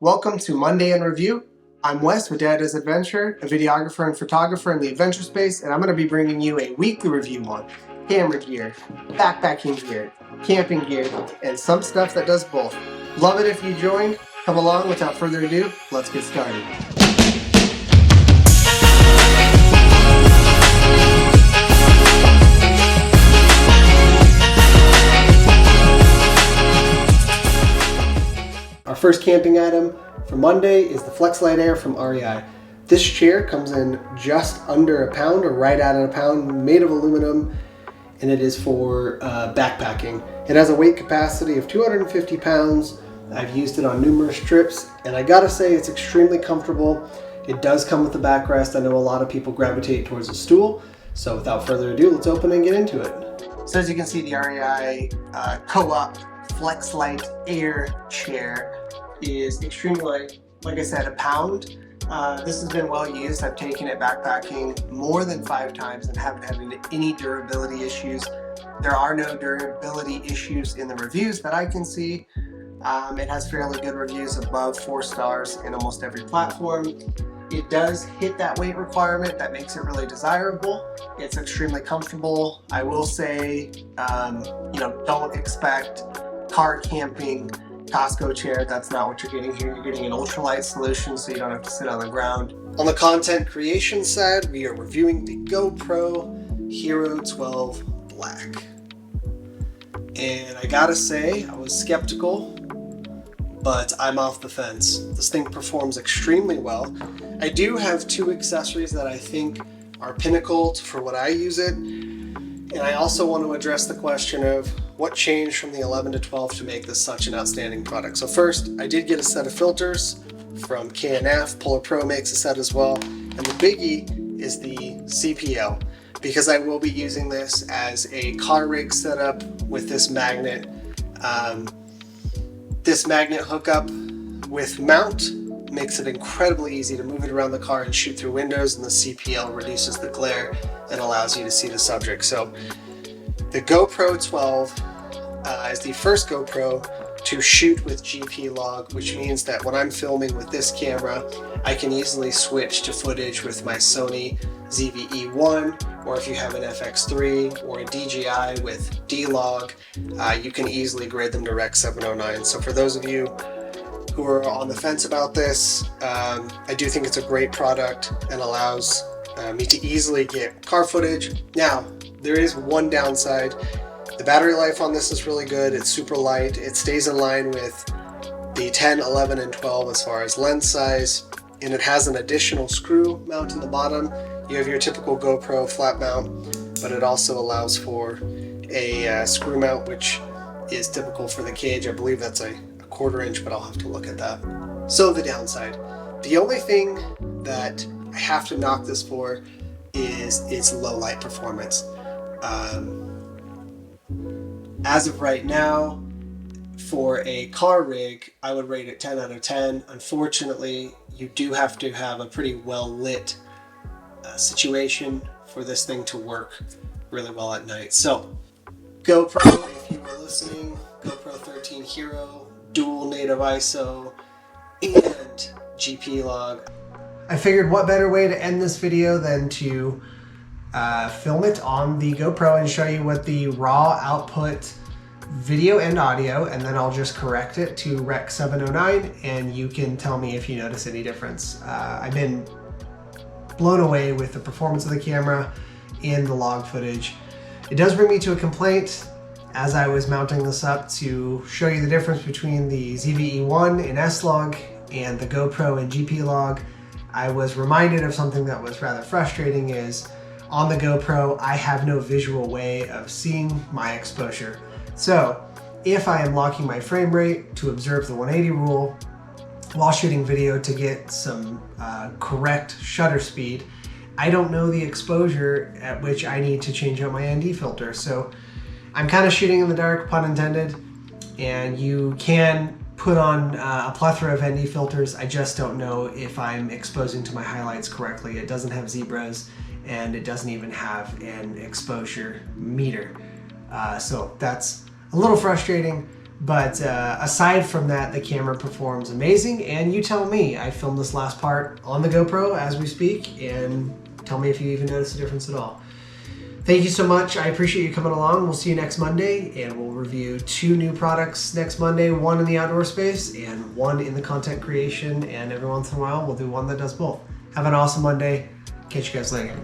Welcome to Monday in Review. I'm Wes with Dad Does Adventure, a videographer and photographer in the adventure space, and I'm going to be bringing you a weekly review on camera gear, backpacking gear, camping gear, and some stuff that does both. Love it if you joined. Come along. Without further ado, let's get started. Our first camping item for Monday is the Flexlight Air from REI. This chair comes in just under a pound or right at a pound, made of aluminum, and it is for backpacking. It has a weight capacity of 250 pounds. I've used it on numerous trips, and I gotta say it's extremely comfortable. It does come with a backrest. I know a lot of people gravitate towards a stool, so without further ado, let's open and get into it. So as you can see, the REI Co-op Flexlight Air chair is extremely light. Like I said, a pound. This has been well used. I've taken it backpacking more than 5 times and haven't had any durability issues. There are no durability issues in the reviews that I can see. It has fairly good reviews, above 4 stars in almost every platform. It does hit that weight requirement that makes it really desirable. It's extremely comfortable. I will say, don't expect car camping Costco chair. That's not what you're getting here. You're getting an ultralight solution, so you don't have to sit on the ground. On the content creation side, we are reviewing the GoPro Hero 12 Black. And I gotta say, I was skeptical, but I'm off the fence. This thing performs extremely well. I do have 2 accessories that I think are pinnacle for what I use it. And I also want to address the question of what changed from the 11 to 12 to make this such an outstanding product. So first, I did get a set of filters from K&F. Polar Pro makes a set as well. And the biggie is the CPL, because I will be using this as a car rig setup with this magnet. This magnet hookup with mount makes it incredibly easy to move it around the car and shoot through windows, and the CPL reduces the glare and allows you to see the subject. So the GoPro 12 is the first GoPro to shoot with GP log, which means that when I'm filming with this camera, I can easily switch to footage with my Sony ZV-E1, or if you have an FX3 or a DJI with D-Log, you can easily grade them to Rec 709. So for those of you who are on the fence about this, I do think it's a great product and allows me to easily get car footage. Now, there is one downside. The battery life on this is really good. It's super light. It stays in line with the 10, 11, and 12 as far as lens size, and it has an additional screw mount in the bottom. You have your typical GoPro flat mount, but it also allows for a screw mount, which is typical for the cage. I believe that's a 1/4 inch, but I'll have to look at that. So the downside. The only thing that I have to knock this for is its low light performance. As of right now, for a car rig, I would rate it 10 out of 10. Unfortunately, you do have to have a pretty well lit situation for this thing to work really well at night. So GoPro, if you were listening, GoPro 13 Hero, dual native ISO, and GP log. I figured what better way to end this video than to film it on the GoPro and show you what the raw output video and audio, and then I'll just correct it to Rec 709, and you can tell me if you notice any difference. I've been blown away with the performance of the camera and the log footage. It does bring me to a complaint. As I was mounting this up to show you the difference between the ZV-E1 in S-Log and the GoPro in GP log, I was reminded of something that was rather frustrating. Is on the GoPro, I have no visual way of seeing my exposure. So if I am locking my frame rate to observe the 180 rule while shooting video to get some correct shutter speed, I don't know the exposure at which I need to change out my ND filter. So I'm kind of shooting in the dark, pun intended, and you can put on a plethora of ND filters. I just don't know if I'm exposing to my highlights correctly. It doesn't have zebras, and it doesn't even have an exposure meter. So that's a little frustrating, But aside from that, the camera performs amazing, and you tell me. I filmed this last part on the GoPro as we speak, and tell me if you even notice a difference at all. Thank you so much. I appreciate you coming along. We'll see you next Monday, and we'll review 2 new products next Monday, one in the outdoor space and one in the content creation, and every once in a while we'll do one that does both. Have an awesome Monday. Catch you guys later.